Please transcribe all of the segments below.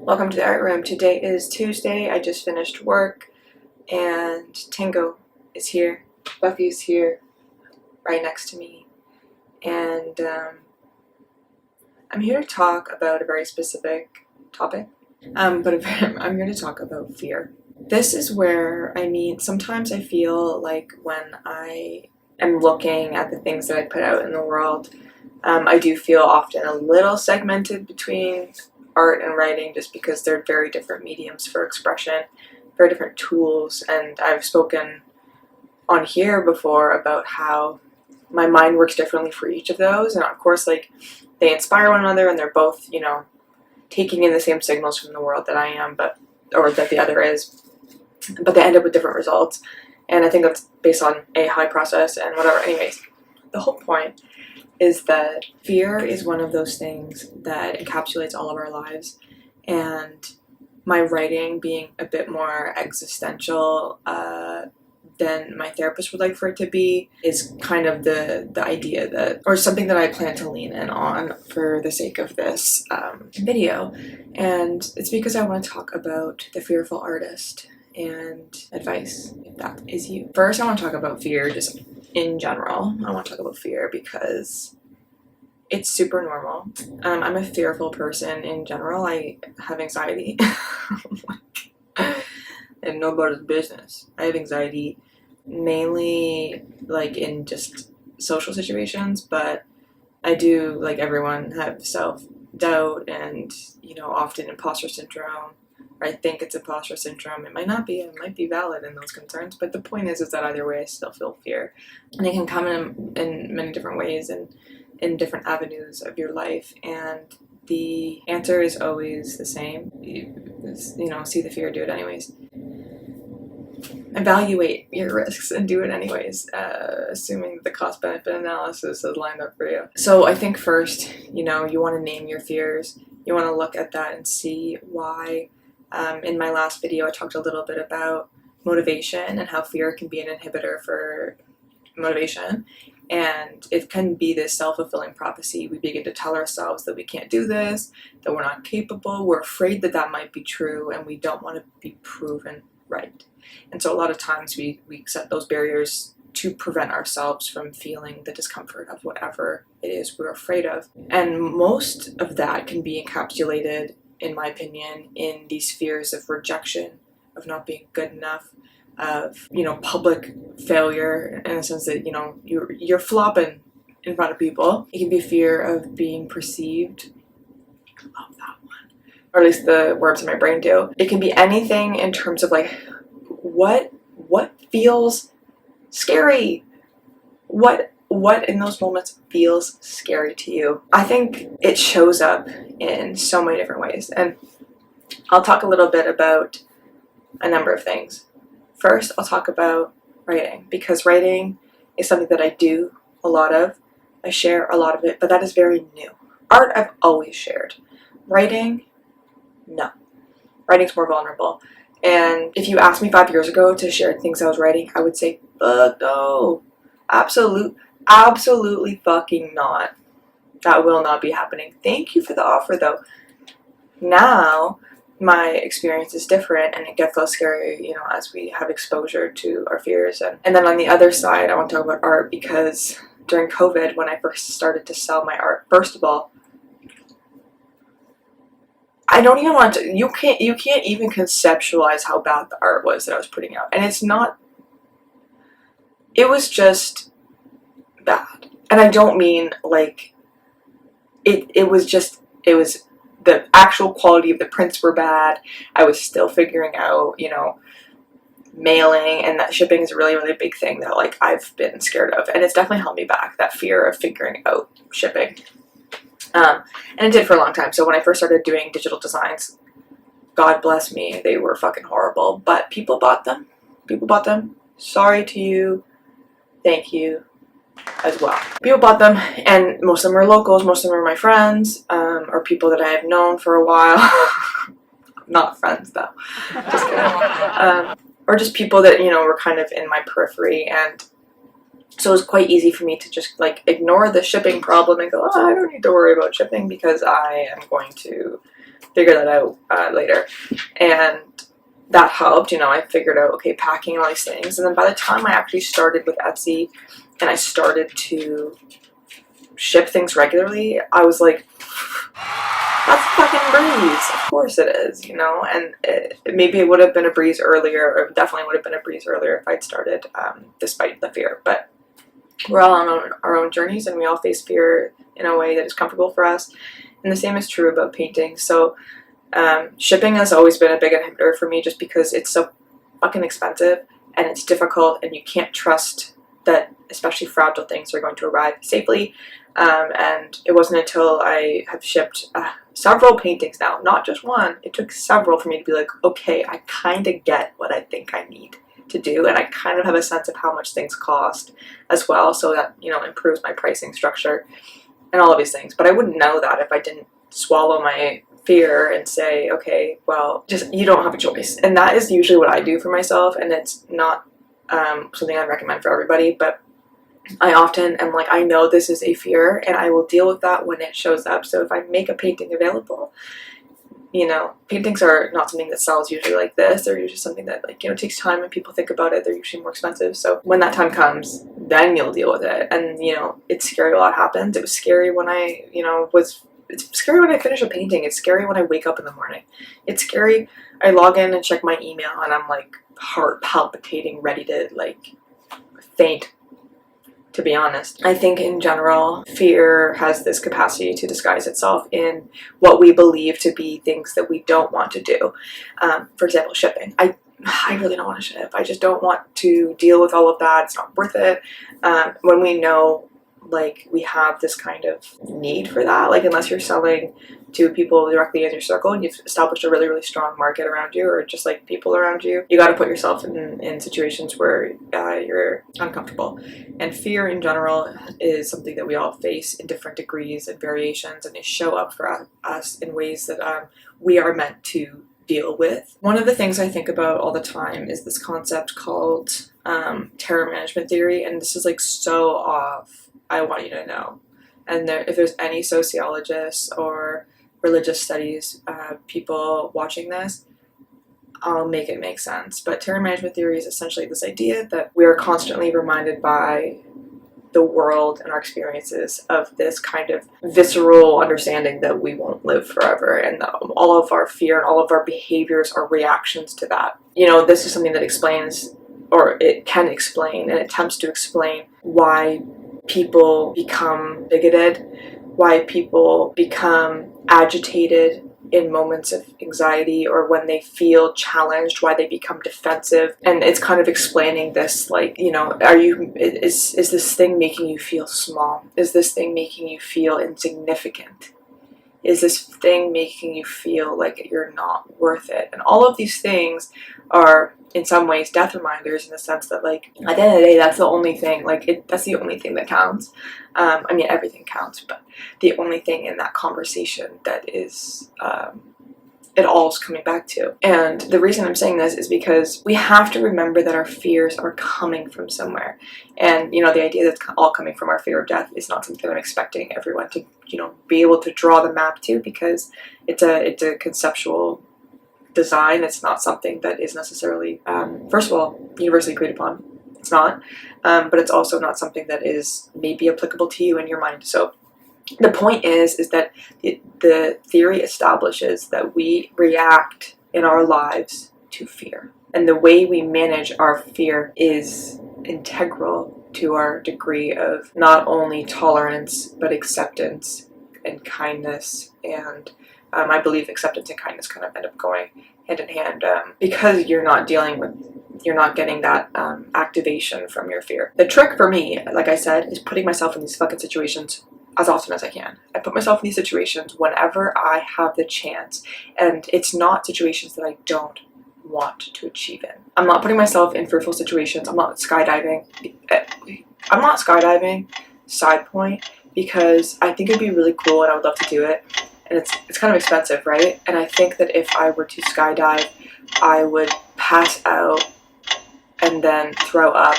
Welcome to the art room. Today is Tuesday. I just finished work and Tango is here. Buffy's here right next to me. And I'm here to talk about a very specific topic. I'm going to talk about fear. This is where, sometimes I feel like when I am looking at the things that I put out in the world, I do feel often a little segmented between art and writing, just because they're very different mediums for expression, very different tools. And I've spoken on here before about how my mind works differently for each of those, and of course, like, they inspire one another, and they're both, taking in the same signals from the world that I am, or that the other is, but they end up with different results. And I think that's based on a high process and whatever. Anyways, the whole point is that fear is one of those things that encapsulates all of our lives, and my writing being a bit more existential than my therapist would like for it to be is kind of the idea that, or something that I plan to lean in on for the sake of this video. And it's because I want to talk about the fearful artist and advice, if that is you. First, I want to talk about fear just in general. I want to talk about fear because it's super normal. I'm a fearful person in general. I have anxiety. And nobody's business. I have anxiety mainly like in just social situations, but I do, like everyone, have self-doubt and, often imposter syndrome. Or I think it's imposter syndrome. It might not be. It might be valid in those concerns. But the point is that either way, I still feel fear. And it can come in many different ways and in different avenues of your life. And the answer is always the same. See the fear, do it anyways. Evaluate your risks and do it anyways, assuming the cost-benefit analysis is lined up for you. So I think first, you want to name your fears. You want to look at that and see why. In my last video, I talked a little bit about motivation and how fear can be an inhibitor for motivation. And it can be this self-fulfilling prophecy. We begin to tell ourselves that we can't do this, that we're not capable. We're afraid that that might be true, and we don't want to be proven right. And so a lot of times we set those barriers to prevent ourselves from feeling the discomfort of whatever it is we're afraid of. And most of that can be encapsulated, in my opinion, in these fears of rejection, of not being good enough, of, public failure, in the sense that, you're flopping in front of people. It can be fear of being perceived. I love that one. Or at least the words in my brain do. It can be anything in terms of like, what feels scary? What in those moments feels scary to you? I think it shows up in so many different ways. And I'll talk a little bit about a number of things. First, I'll talk about writing, because writing is something that I do a lot of. I share a lot of it, but that is very new. Art, I've always shared. Writing, no. Writing's more vulnerable. And if you asked me 5 years ago to share things I was writing, I would say, fuck no. Absolutely fucking not. That will not be happening. Thank you for the offer, though. Now, my experience is different, and it gets less scary, as we have exposure to our fears. And then on the other side, I want to talk about art, because during COVID, when I first started to sell my art, first of all, I don't even want to, you can't even conceptualize how bad the art was that I was putting out. And it was just bad. And I don't mean like, it was the actual quality of the prints were bad. I was still figuring out, mailing, and that shipping is a really, really big thing that, like, I've been scared of. And it's definitely held me back, that fear of figuring out shipping. And it did for a long time. So when I first started doing digital designs, God bless me, they were fucking horrible. But people bought them. Sorry to you. Thank you as well. People bought them, and most of them are locals. Most of them are my friends, or people that I have known for a while. Not friends, though. Just kidding. Or just people that, were kind of in my periphery. And so it was quite easy for me to just, like, ignore the shipping problem and go, oh, I don't need to worry about shipping, because I am going to figure that out later. And that helped, you know, I figured out, okay, packing and all these things. And then by the time I actually started with Etsy and I started to ship things regularly, I was like, that's a fucking breeze. Of course it is, you know, and maybe it would have been a breeze earlier, or definitely would have been a breeze earlier if I'd started, despite the fear. But we're all on our own journeys, and we all face fear in a way that is comfortable for us. And the same is true about painting. So shipping has always been a big inhibitor for me, just because it's so fucking expensive and it's difficult, and you can't trust that especially fragile things are going to arrive safely. And it wasn't until I have shipped several paintings now, not just one, it took several for me to be like, okay, I kind of get what I think I need to do, and I kind of have a sense of how much things cost as well, so that, you know, improves my pricing structure and all of these things. But I wouldn't know that if I didn't swallow my fear and say, okay, well, just, you don't have a choice. And that is usually what I do for myself, and it's not something I recommend for everybody, but I often am like, I know this is a fear, and I will deal with that when it shows up. So if I make a painting available, you know, paintings are not something that sells usually like this. They're usually something that, like, you know, takes time, and people think about it. They're usually more expensive. So when that time comes, then you'll deal with it. And, you know, it's scary a lot happens. It was scary when I, you know, it's scary when I finish a painting. It's scary when I wake up in the morning. It's scary. I log in and check my email, and I'm like heart palpitating, ready to like faint. To be honest, I think in general, fear has this capacity to disguise itself in what we believe to be things that we don't want to do. For example, shipping. I really don't want to ship. I just don't want to deal with all of that. It's not worth it. When we know, like, we have this kind of need for that, like, unless you're selling to people directly in your circle and you've established a really, really strong market around you, or just like people around you, you got to put yourself in situations where you're uncomfortable. And fear in general is something that we all face in different degrees and variations, and they show up for us in ways that we are meant to deal with. One of the things I think about all the time is this concept called terror management theory, and this is like so off, I want you to know. And if there's any sociologists or religious studies people watching this, I'll make it make sense. But terror management theory is essentially this idea that we are constantly reminded by the world and our experiences of this kind of visceral understanding that we won't live forever, and all of our fear and all of our behaviors are reactions to that. You know, this is something that explains, or it can explain, and attempts to explain why people become bigoted, why people become agitated in moments of anxiety or when they feel challenged, why they become defensive. And it's kind of explaining this, like, you know, is this thing making you feel small? Is this thing making you feel insignificant? Is this thing making you feel like you're not worth it? And all of these things are in some ways death reminders, in the sense that, like, at the end of the day, that's the only thing, like, that's the only thing that counts. I mean, everything counts, but the only thing in that conversation that is, it all is coming back to. And the reason I'm saying this is because we have to remember that our fears are coming from somewhere. And, you know, the idea that's all coming from our fear of death is not something I'm expecting everyone to, you know, be able to draw the map to, because it's a conceptual design. It's not something that is necessarily, first of all, universally agreed upon. It's not, but it's also not something that is maybe applicable to you in your mind. So the point is that the theory establishes that we react in our lives to fear, and the way we manage our fear is integral to our degree of not only tolerance but acceptance and kindness. And I believe acceptance and kindness kind of end up going hand in hand, because you're not getting that activation from your fear. The trick for me, like I said, is putting myself in these fucking situations as often as I can. I put myself in these situations whenever I have the chance, and it's not situations that I don't want to achieve in. I'm not putting myself in fearful situations. I'm not skydiving. Side point, because I think it'd be really cool and I would love to do it. And it's kind of expensive, right? And I think that if I were to skydive, I would pass out and then throw up,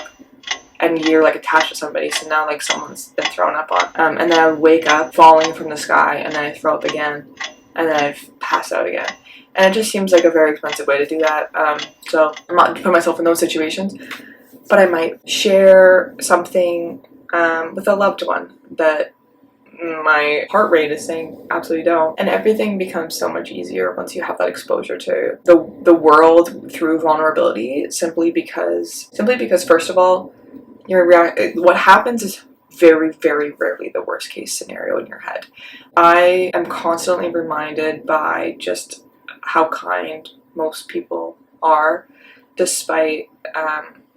and you're like attached to somebody, so now like someone's been thrown up on. And then I would wake up falling from the sky, and then I throw up again, and then I've passed out again. And it just seems like a very expensive way to do that. So I'm not putting myself in those situations, but I might share something with a loved one that my heart rate is saying absolutely don't, and everything becomes so much easier once you have that exposure to the world through vulnerability, simply because first of all, what happens is very, very rarely the worst case scenario in your head. I am constantly reminded by just how kind most people are, despite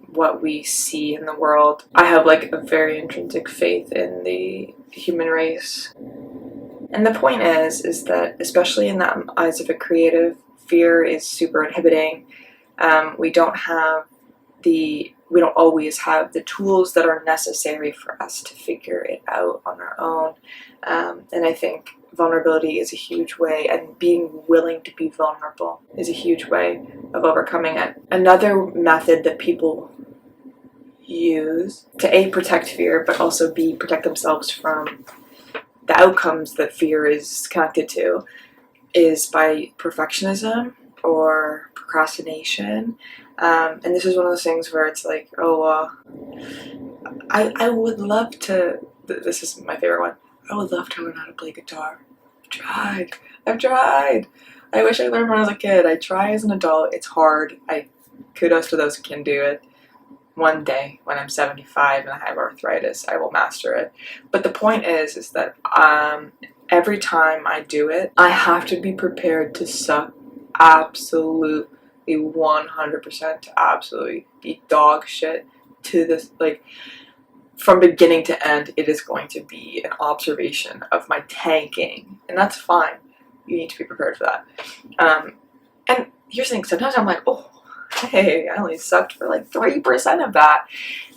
what we see in the world. I have like a very intrinsic faith in the human race. And the point is that, especially in the eyes of a creative, fear is super inhibiting. We don't always have the tools that are necessary for us to figure it out on our own. And I think vulnerability is a huge way, and being willing to be vulnerable is a huge way of overcoming it. Another method that people use to A, protect fear, but also B, protect themselves from the outcomes that fear is connected to, is by perfectionism or procrastination. And this is one of those things where it's like, I would love to, this is my favorite one, I would love to learn how to play guitar. I've tried. I wish I learned when I was a kid. I try as an adult. It's hard. Kudos to those who can do it. One day, when I'm 75 and I have arthritis, I will master it. But the point is that every time I do it, I have to be prepared to suck absolutely 100%, to absolutely be dog shit to this, like, from beginning to end. It is going to be an observation of my tanking, and that's fine. You need to be prepared for that. And here's the thing, sometimes I'm like, oh, hey, I only sucked for like 3% of that.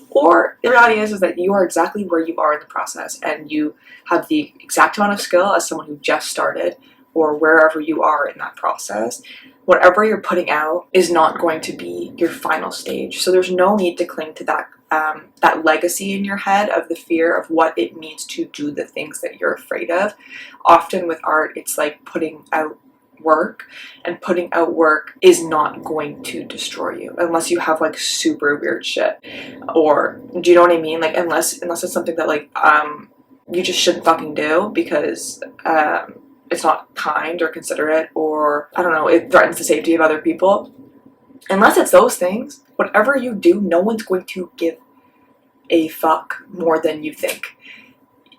Or the reality is that you are exactly where you are in the process, and you have the exact amount of skill as someone who just started, or wherever you are in that process. Whatever you're putting out is not going to be your final stage. So there's no need to cling to that legacy in your head of the fear of what it means to do the things that you're afraid of. Often with art, it's like putting out work, and putting out work is not going to destroy you unless you have like super weird shit, or do you know what I mean, like unless it's something that like you just shouldn't fucking do because it's not kind or considerate, or I don't know, it threatens the safety of other people. Unless it's those things, whatever you do, no one's going to give a fuck more than you think.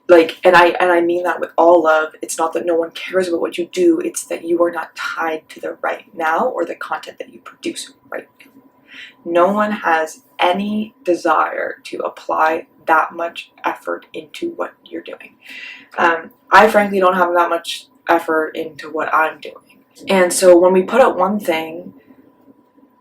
Like, and I mean that with all love. It's not that no one cares about what you do, it's that you are not tied to the right now or the content that you produce right now. No one has any desire to apply that much effort into what you're doing. I frankly don't have that much effort into what I'm doing. And so when we put out one thing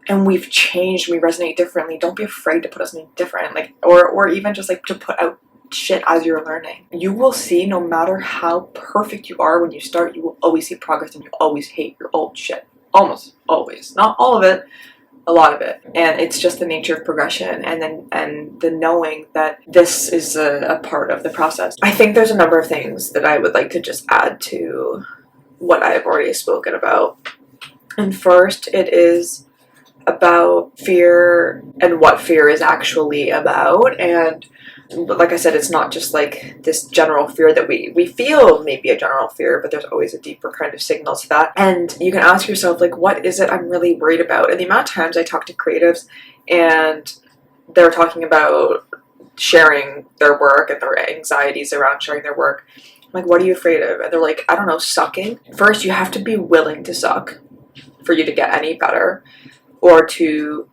and we've changed, we resonate differently, don't be afraid to put out something different, like, or even just like to put out shit as you're learning. You will see, no matter how perfect you are when you start, you will always see progress, and you'll always hate your old shit. Almost always. Not all of it, a lot of it. And it's just the nature of progression, and the knowing that this is a part of the process. I think there's a number of things that I would like to just add to what I've already spoken about. And first, it is about fear and what fear is actually about. And like I said, it's not just like this general fear that we feel, maybe a general fear, but there's always a deeper kind of signal to that. And you can ask yourself, like, what is it I'm really worried about? And the amount of times I talk to creatives and they're talking about sharing their work and their anxieties around sharing their work, I'm like, what are you afraid of? And they're like, I don't know, sucking. First, you have to be willing to suck for you to get any better, or to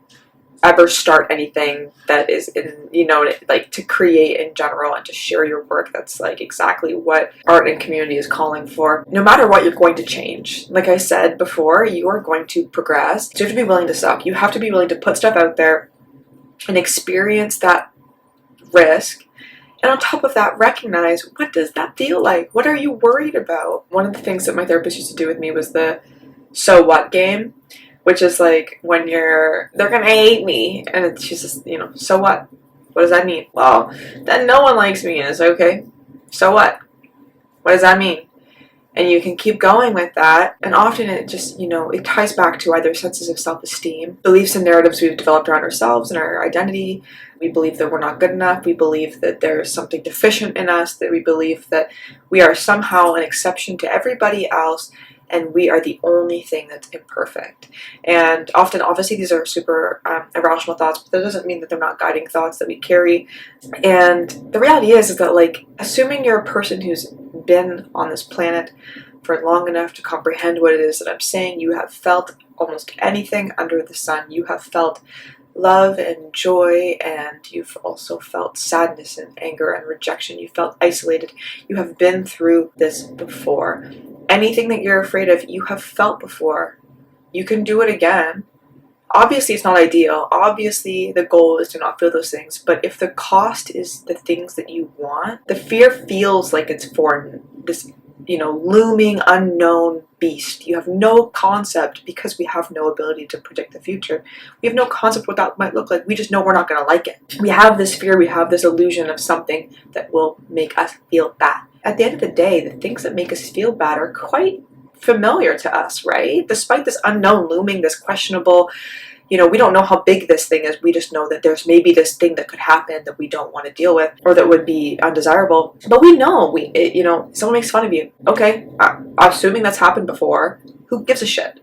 ever start anything that is in, you know, like to create in general and to share your work. That's like exactly what art and community is calling for. No matter what, you're going to change. Like I said before, you are going to progress. So you have to be willing to suck. You have to be willing to put stuff out there and experience that risk. And on top of that, recognize, what does that feel like? What are you worried about? One of the things that my therapist used to do with me was the so what game, which is like when they're gonna hate me, and she's just, you know, so what? What does that mean? Well, then no one likes me, and it's okay. So what? What does that mean? And you can keep going with that. And often it just, it ties back to either senses of self-esteem, beliefs and narratives we've developed around ourselves and our identity. We believe that we're not good enough. We believe that there's something deficient in us, that we believe that we are somehow an exception to everybody else, and we are the only thing that's imperfect. And often, obviously, these are super irrational thoughts, but that doesn't mean that they're not guiding thoughts that we carry. And the reality is that, like, assuming you're a person who's been on this planet for long enough to comprehend what it is that I'm saying, you have felt almost anything under the sun. You have felt love and joy, and you've also felt sadness and anger and rejection. You felt isolated. You have been through this before. Anything that you're afraid of, you have felt before. You can do it again. Obviously, it's not ideal. Obviously, the goal is to not feel those things. But if the cost is the things that you want, the fear feels like it's for this, looming unknown beast. You have no concept, because we have no ability to predict the future. We have no concept what that might look like. We just know we're not going to like it. We have this fear. We have this illusion of something that will make us feel bad. At the end of the day, the things that make us feel bad are quite familiar to us, right? Despite this unknown looming, this questionable, we don't know how big this thing is. We just know that there's maybe this thing that could happen that we don't want to deal with, or that would be undesirable. But we know, someone makes fun of you. Okay, assuming that's happened before, who gives a shit?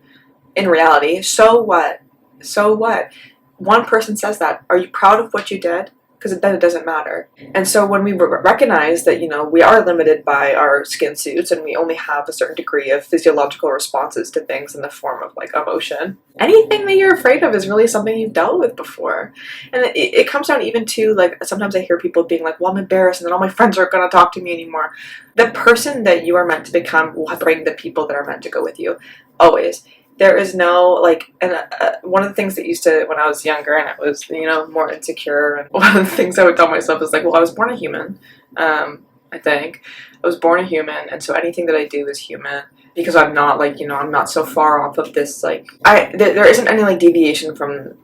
In reality, so what? So what? One person says that. Are you proud of what you did? Because then it doesn't matter. And so when we recognize that, we are limited by our skin suits, and we only have a certain degree of physiological responses to things in the form of, like, emotion, anything that you're afraid of is really something you've dealt with before. And it comes down even to, like, sometimes I hear people being like, well, I'm embarrassed, and then all my friends aren't going to talk to me anymore. The person that you are meant to become will bring the people that are meant to go with you. Always. There is no, like, and one of the things that used to, when I was younger and I was, more insecure, and one of the things I would tell myself is, like, well, I was born a human, I think. I was born a human, and so anything that I do is human, because I'm not, like, I'm not so far off of this, like, there isn't any, like, deviation from,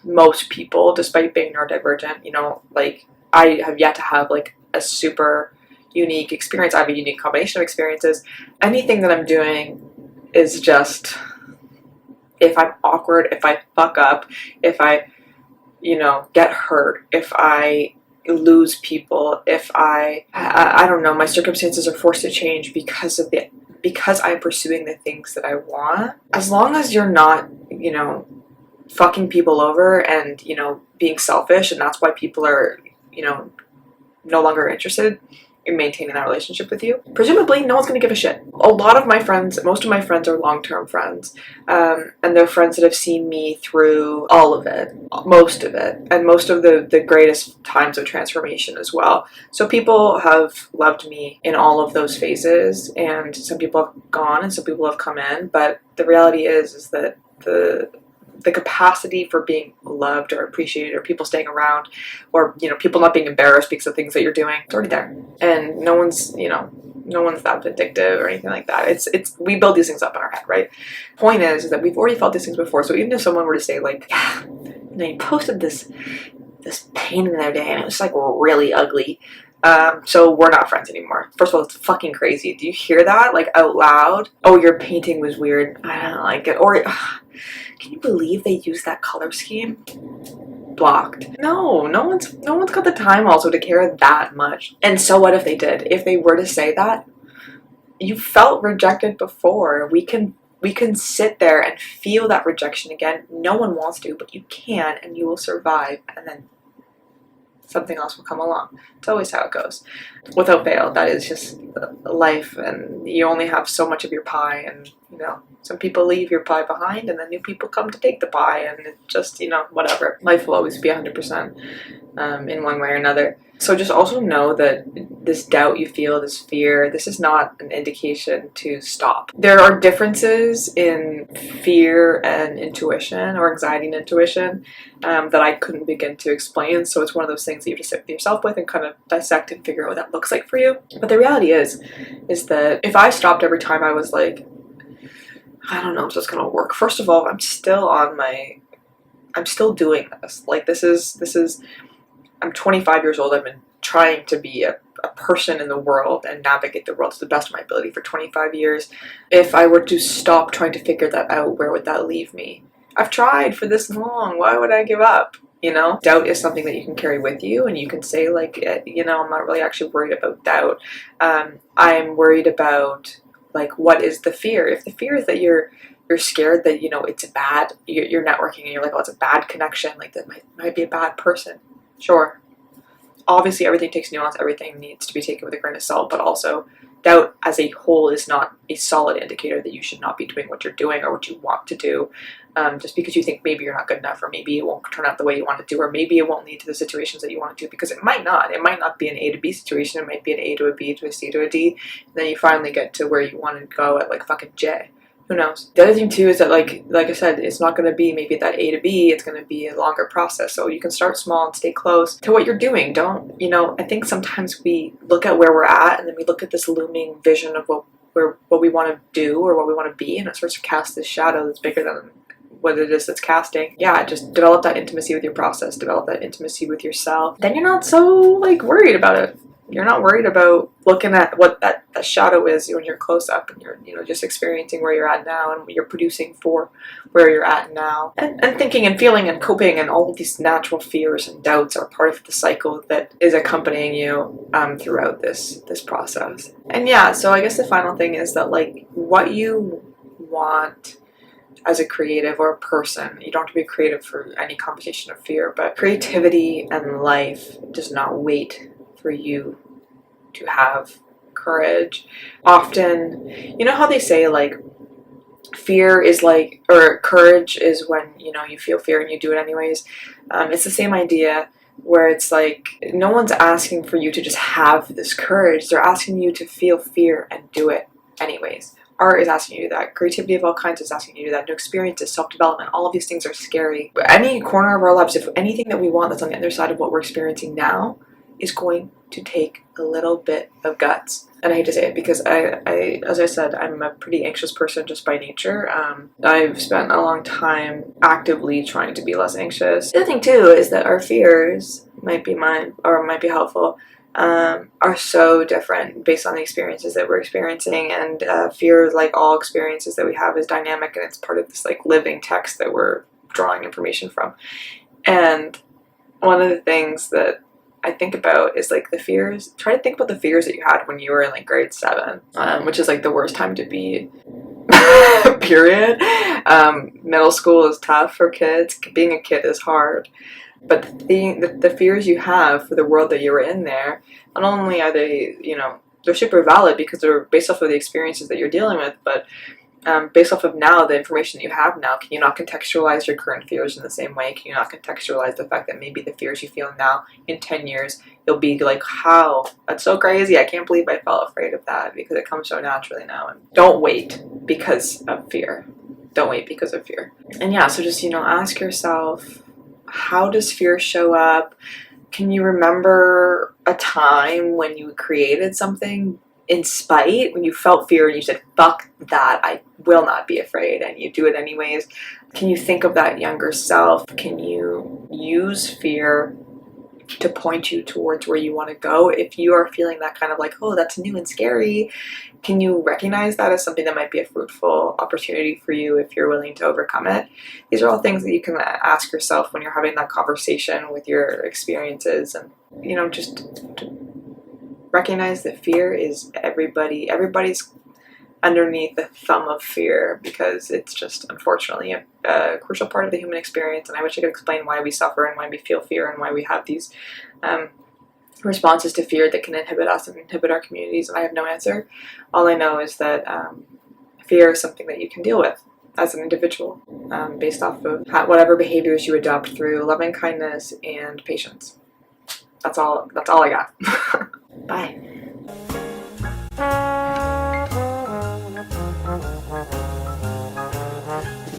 most people, despite being neurodivergent, like, I have yet to have, like, a super unique experience. I have a unique combination of experiences. Anything that I'm doing is just, if I'm awkward, if I fuck up, if I, get hurt, if I lose people, if I don't know, my circumstances are forced to change because I'm pursuing the things that I want. As long as you're not, fucking people over and, being selfish, and that's why people are, no longer interested in maintaining that relationship with you, presumably no one's going to give a shit. A lot of my friends, most of my friends are long-term friends, and they're friends that have seen me through all of it, most of it, and most of the greatest times of transformation as well. So people have loved me in all of those phases, and some people have gone and some people have come in, but the reality is that the capacity for being loved or appreciated, or people staying around, or, people not being embarrassed because of things that you're doing, it's already there. And no one's that vindictive or anything like that. It's we build these things up in our head, right? Point is that we've already felt these things before. So even if someone were to say, like, yeah, you posted this painting the other day and it was, like, really ugly, so we're not friends anymore. First of all, it's fucking crazy. Do you hear that, like, out loud? Oh, your painting was weird, I don't like it. Or can you believe they used that color scheme? Blocked. No one's got the time also to care that much. And so what if they did? If they were to say that, you felt rejected before. We can sit there and feel that rejection again. No one wants to, but you can, and you will survive, and then something else will come along. It's always how it goes. Without fail, that is just life, and you only have so much of your pie, and, some people leave your pie behind, and then new people come to take the pie, and it just, whatever. Life will always be 100% in one way or another. So just also know that this doubt you feel, this fear, this is not an indication to stop. There are differences in fear and intuition, or anxiety and intuition, that I couldn't begin to explain. So it's one of those things that you have to sit with yourself with and kind of dissect and figure out what that looks like for you. But the reality is that if I stopped every time I was like, I don't know if this is going to work. First of all, I'm still doing this. Like, this is, I'm 25 years old. I've been trying to be a a person in the world and navigate the world to the best of my ability for 25 years. If I were to stop trying to figure that out, where would that leave me? I've tried for this long. Why would I give up? You know, doubt is something that you can carry with you, and you can say like, you know, I'm not really actually worried about doubt. I'm worried about like, what is the fear? If the fear is that you're scared that, you know, it's a bad, you're networking and you're like, oh, it's a bad connection, like that might be a bad person. Sure. Obviously, everything takes nuance. Everything needs to be taken with a grain of salt, but also doubt as a whole is not a solid indicator that you should not be doing what you're doing or what you want to do. Just because you think maybe you're not good enough, or maybe it won't turn out the way you want to do, or maybe it won't lead to the situations that you want to do, because it might not. It might not be an A to B situation. It might be an A to a B to a C to a D, and then you finally get to where you want to go at like fucking J. Who knows? The other thing too is that like I said, it's not going to be maybe that A to B. It's going to be a longer process. So you can start small and stay close to what you're doing. Don't, you know, I think sometimes we look at where we're at and then we look at this looming vision of what we want to do or what we want to be, and it starts to cast this shadow that's bigger than what it is that's casting. Yeah, just develop that intimacy with your process, develop that intimacy with yourself. Then you're not so like worried about it. You're not worried about looking at what that shadow is when you're close up, and you're, you know, just experiencing where you're at now and what you're producing for where you're at now. And thinking and feeling and coping and all of these natural fears and doubts are part of the cycle that is accompanying you throughout this process. And yeah, so I guess the final thing is that like what you want as a creative or a person, you don't have to be creative for any conversation of fear, but creativity and life does not wait for you to have courage. Often, you know how they say like fear is like, or courage is when, you know, you feel fear and you do it anyways. It's the same idea, where it's like no one's asking for you to just have this courage. They're asking you to feel fear and do it anyways. Art is asking you to do that. Creativity of all kinds is asking you to do that. New experiences, self-development, all of these things are scary. But any corner of our lives, if anything that we want that's on the other side of what we're experiencing now is going to take a little bit of guts. And I hate to say it because I as I said, I'm a pretty anxious person just by nature. I've spent a long time actively trying to be less anxious. The other thing too is that our fears might be helpful. Are so different based on the experiences that we're experiencing, and fear, like all experiences that we have, is dynamic, and it's part of this like living text that we're drawing information from. And one of the things that I think about is like the fears. Try to think about the fears that you had when you were in like grade 7, which is like the worst time to be. Period. Middle school is tough for kids. Being a kid is hard. But the fears you have for the world that you were in there, not only are they, you know, they're super valid because they're based off of the experiences that you're dealing with, but based off of now, the information that you have now, can you not contextualize your current fears in the same way? Can you not contextualize the fact that maybe the fears you feel now, in 10 years, you'll be like, how? That's so crazy. I can't believe I felt afraid of that, because it comes so naturally now. And don't wait because of fear. Don't wait because of fear. And yeah, so just, you know, ask yourself, how does fear show up? Can you remember a time when you created something in spite, when you felt fear and you said, fuck that, I will not be afraid, and you do it anyways? Can you think of that younger self? Can you use fear to point you towards where you want to go? If you are feeling that kind of like, oh, that's new and scary, can you recognize that as something that might be a fruitful opportunity for you if you're willing to overcome it? These are all things that you can ask yourself when you're having that conversation with your experiences, and, you know, just recognize that fear is everybody's underneath the thumb of fear, because it's just unfortunately a crucial part of the human experience. And I wish I could explain why we suffer and why we feel fear and why we have these responses to fear that can inhibit us and inhibit our communities, and I have no answer. All I know is that fear is something that you can deal with as an individual, based off of whatever behaviors you adopt through loving kindness and patience. That's all I got. Bye.